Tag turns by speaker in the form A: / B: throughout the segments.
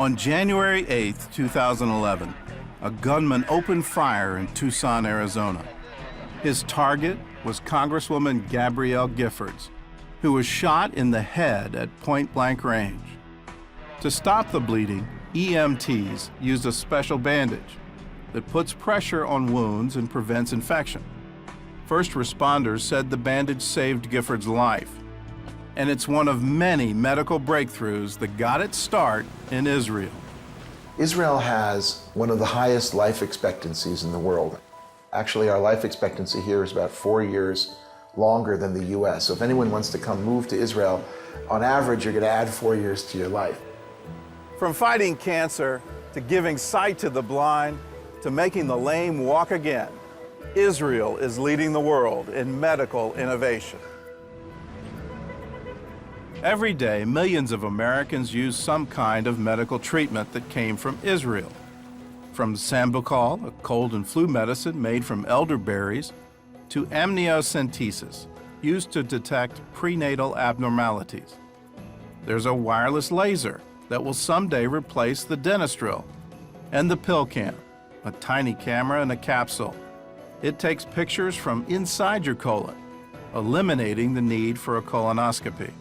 A: On January 8, 2011, a gunman opened fire in Tucson, Arizona. His target was Congresswoman Gabrielle Giffords, who was shot in the head at point-blank range. To stop the bleeding, EMTs used a special bandage that puts pressure on wounds and prevents infection. First responders said the bandage saved Giffords' life, and it's one of many medical breakthroughs that got its start in Israel.
B: Israel has one of the highest life expectancies in the world. Actually, our life expectancy here is about 4 years longer than the US. So if anyone wants to come move to Israel, on average, you're going to add 4 years to your life.
A: From fighting cancer, to giving sight to the blind, to making the lame walk again, Israel is leading the world in medical innovation. Every day, millions of Americans use some kind of medical treatment that came from Israel. From Sambucol, a cold and flu medicine made from elderberries, to amniocentesis, used to detect prenatal abnormalities. There's a wireless laser that will someday replace the dentist drill, and the PillCam, a tiny camera in a capsule. It takes pictures from inside your colon, eliminating the need for a colonoscopy.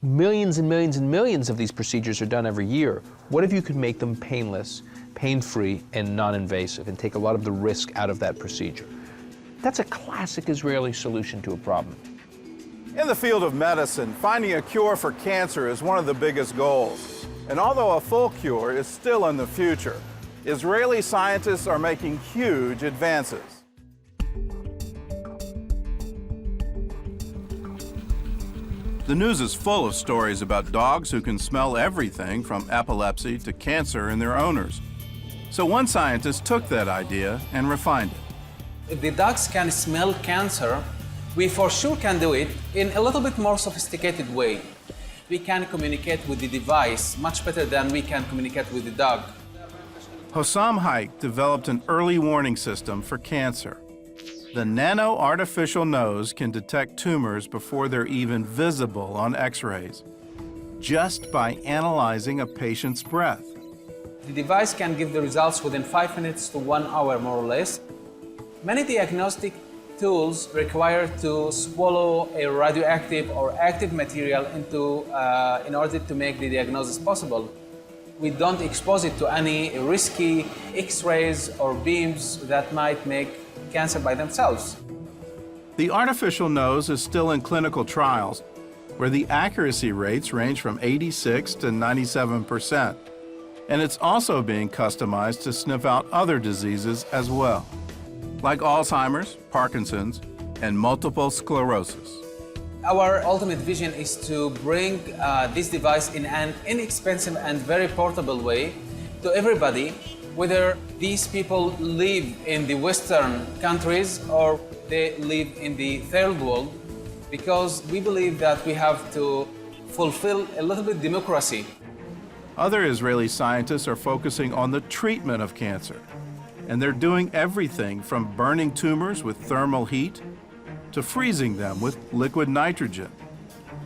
C: Millions and millions and millions of these procedures are done every year. What if you could make them painless, pain-free, and non-invasive, and take a lot of the risk out of that procedure? That's a classic Israeli solution to a problem.
A: In the field of medicine, finding a cure for cancer is one of the biggest goals. And although a full cure is still in the future, Israeli scientists are making huge advances. The news is full of stories about dogs who can smell everything from epilepsy to cancer in their owners. So one scientist took that idea and refined it.
D: If the dogs can smell cancer, we for sure can do it in a little bit more sophisticated way. We can communicate with the device much better than we can communicate with the dog.
A: Hossam Haik developed an early warning system for cancer. The nano-artificial nose can detect tumors before they're even visible on X-rays, just by analyzing a patient's breath.
D: The device can give the results within 5 minutes to 1 hour, more or less. Many diagnostic tools require to swallow a radioactive or active material in order to make the diagnosis possible. We don't expose it to any risky X-rays or beams that might make cancer by themselves.
A: The artificial nose is still in clinical trials, where the accuracy rates range from 86 to 97%. And it's also being customized to sniff out other diseases as well, like Alzheimer's, Parkinson's, and multiple sclerosis.
D: Our ultimate vision is to bring this device in an inexpensive and very portable way to everybody, whether these people live in the Western countries or they live in the third world, because we believe that we have to fulfill a little bit democracy.
A: Other Israeli scientists are focusing on the treatment of cancer, and they're doing everything from burning tumors with thermal heat to freezing them with liquid nitrogen.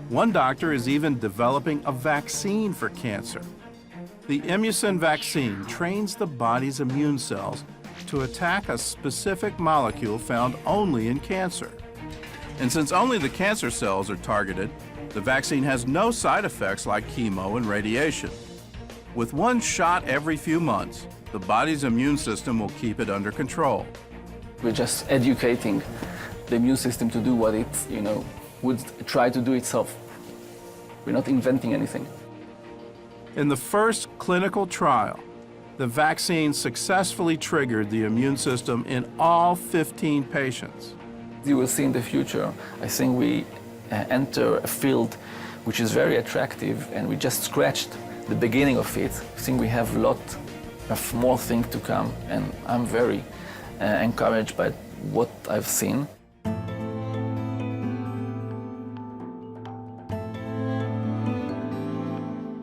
A: One doctor is even developing a vaccine for cancer. The Imusin vaccine trains the body's immune cells to attack a specific molecule found only in cancer. And since only the cancer cells are targeted, the vaccine has no side effects like chemo and radiation. With one shot every few months, the body's immune system will keep it under control.
E: We're just educating the immune system to do what it, would try to do itself. We're not inventing anything.
A: In the first clinical trial, the vaccine successfully triggered the immune system in all 15 patients.
E: You will see in the future, I think we enter a field which is very attractive, and we just scratched the beginning of it. I think we have a lot of more things to come, and I'm very encouraged by what I've seen.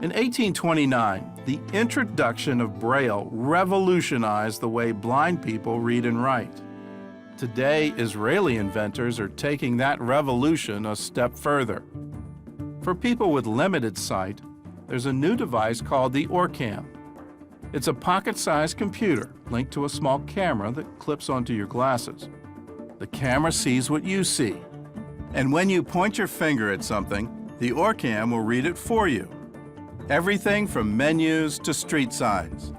A: In 1829, the introduction of Braille revolutionized the way blind people read and write. Today, Israeli inventors are taking that revolution a step further. For people with limited sight, there's a new device called the Orcam. It's a pocket-sized computer linked to a small camera that clips onto your glasses. The camera sees what you see. And when you point your finger at something, the Orcam will read it for you. Everything from menus to street signs.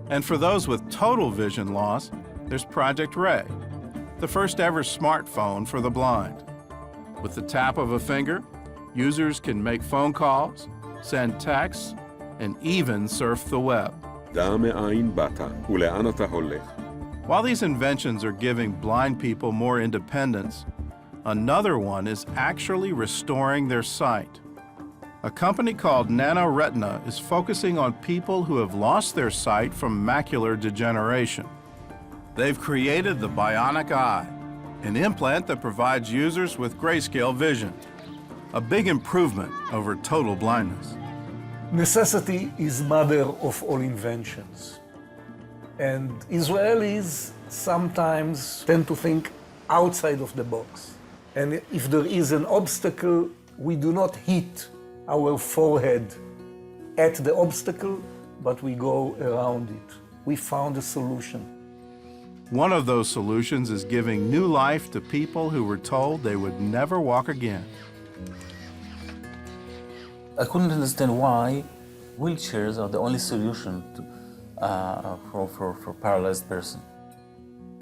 A: And for those with total vision loss, there's Project Ray, the first ever smartphone for the blind. With the tap of a finger, users can make phone calls, send texts, and even surf the web.
F: דע מאין באת ולאן אתה הולך.
A: While these inventions are giving blind people more independence, another one is actually restoring their sight. A company called NanoRetina is focusing on people who have lost their sight from macular degeneration. They've created the Bionic Eye, an implant that provides users with grayscale vision, a big improvement over total blindness.
G: Necessity is mother of all inventions. And Israelis sometimes tend to think outside of the box. And if there is an obstacle, we do not hit our forehead at the obstacle, but we go around it. We found a solution.
A: One of those solutions is giving new life to people who were told they would never walk again.
H: I couldn't understand why wheelchairs are the only solution for paralyzed person.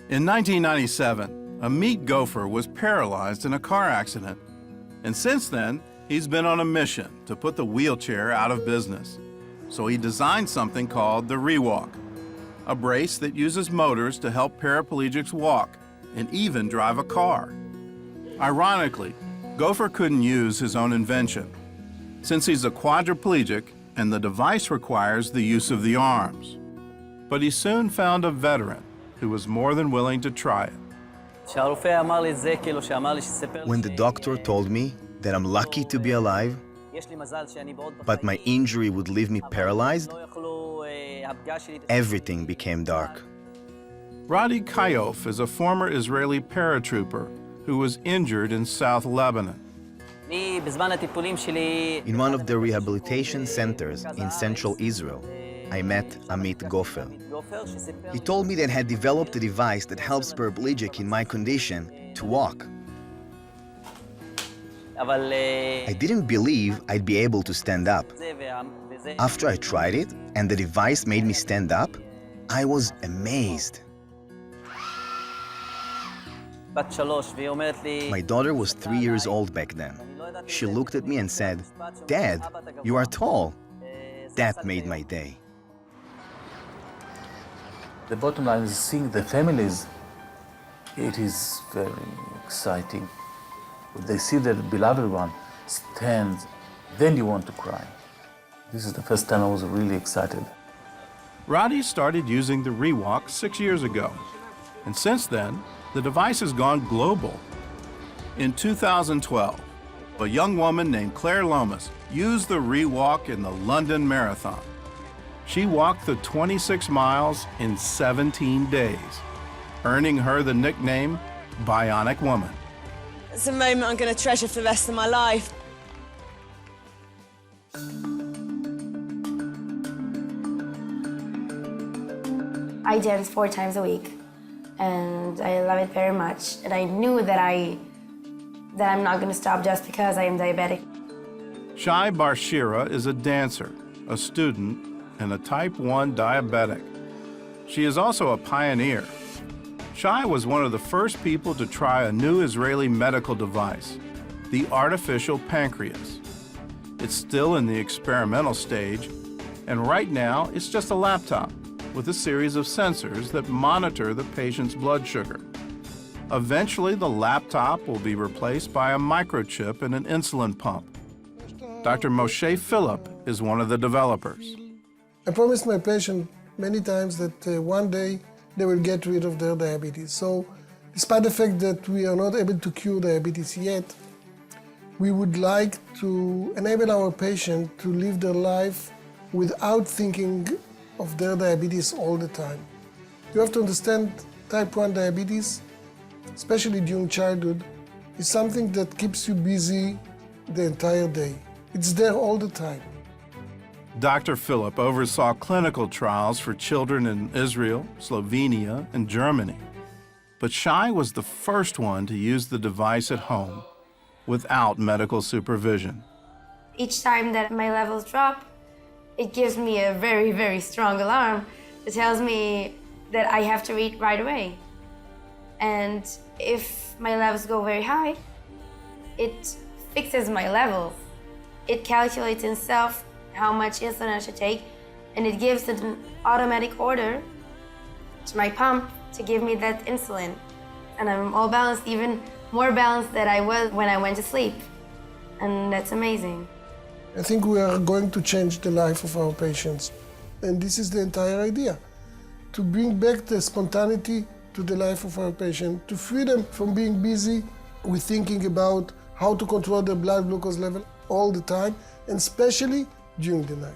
A: In 1997, Amit Gopher was paralyzed in a car accident. And since then, he's been on a mission to put the wheelchair out of business. So he designed something called the ReWalk, a brace that uses motors to help paraplegics walk and even drive a car. Ironically, Gopher couldn't use his own invention, since he's a quadriplegic and the device requires the use of the arms. But he soon found a veteran who was more than willing to try it.
I: When the doctor told me that I'm lucky to be alive, but my injury would leave me paralyzed, everything became dark.
A: Radi Kayof is a former Israeli paratrooper who was injured in South Lebanon.
I: In one of the rehabilitation centers in central Israel, I met Amit Gopher. He told me that he had developed a device that helps paraplegic in my condition to walk. I didn't believe I'd be able to stand up. After I tried it and the device made me stand up, I was amazed. My daughter was 3 years old back then. She looked at me and said, "Dad, you are tall." That made my day.
H: The bottom line is seeing the families. It is very exciting. When they see their beloved one stand, then you want to cry. This is the first time I was really excited.
A: Radi started using the ReWalk 6 years ago, and since then, the device has gone global. In 2012, a young woman named Claire Lomas used the ReWalk in the London Marathon. She walked the 26 miles in 17 days, earning her the nickname Bionic Woman.
J: It's a moment I'm going to treasure for the rest of my life.
K: I dance 4 times a week, and I love it very much. And I knew that I'm not going to stop just because I am diabetic.
A: Shai Barshira is a dancer, a student, and a type 1 diabetic. She is also a pioneer. Shai was one of the first people to try a new Israeli medical device, the artificial pancreas. It's still in the experimental stage, and right now it's just a laptop with a series of sensors that monitor the patient's blood sugar. Eventually, the laptop will be replaced by a microchip and an insulin pump. Dr. Moshe Philip is one of the developers.
L: I promised my patient many times that one day they will get rid of their diabetes. So, despite the fact that we are not able to cure diabetes yet, we would like to enable our patient to live their life without thinking of their diabetes all the time. You have to understand type 1 diabetes, especially during childhood, is something that keeps you busy the entire day. It's there all the time.
A: Dr. Philip oversaw clinical trials for children in Israel, Slovenia, and Germany. But Shai was the first one to use the device at home without medical supervision.
K: Each time that my levels drop, it gives me a very, very strong alarm that tells me that I have to eat right away. And if my levels go very high, it fixes my levels. It calculates itself how much insulin I should take, and it gives an automatic order to my pump to give me that insulin. And I'm all balanced, even more balanced than I was when I went to sleep. And that's amazing.
L: I think we are going to change the life of our patients. And this is the entire idea, to bring back the spontaneity to the life of our patient, to free them from being busy with thinking about how to control their blood glucose level all the time, and especially during the night.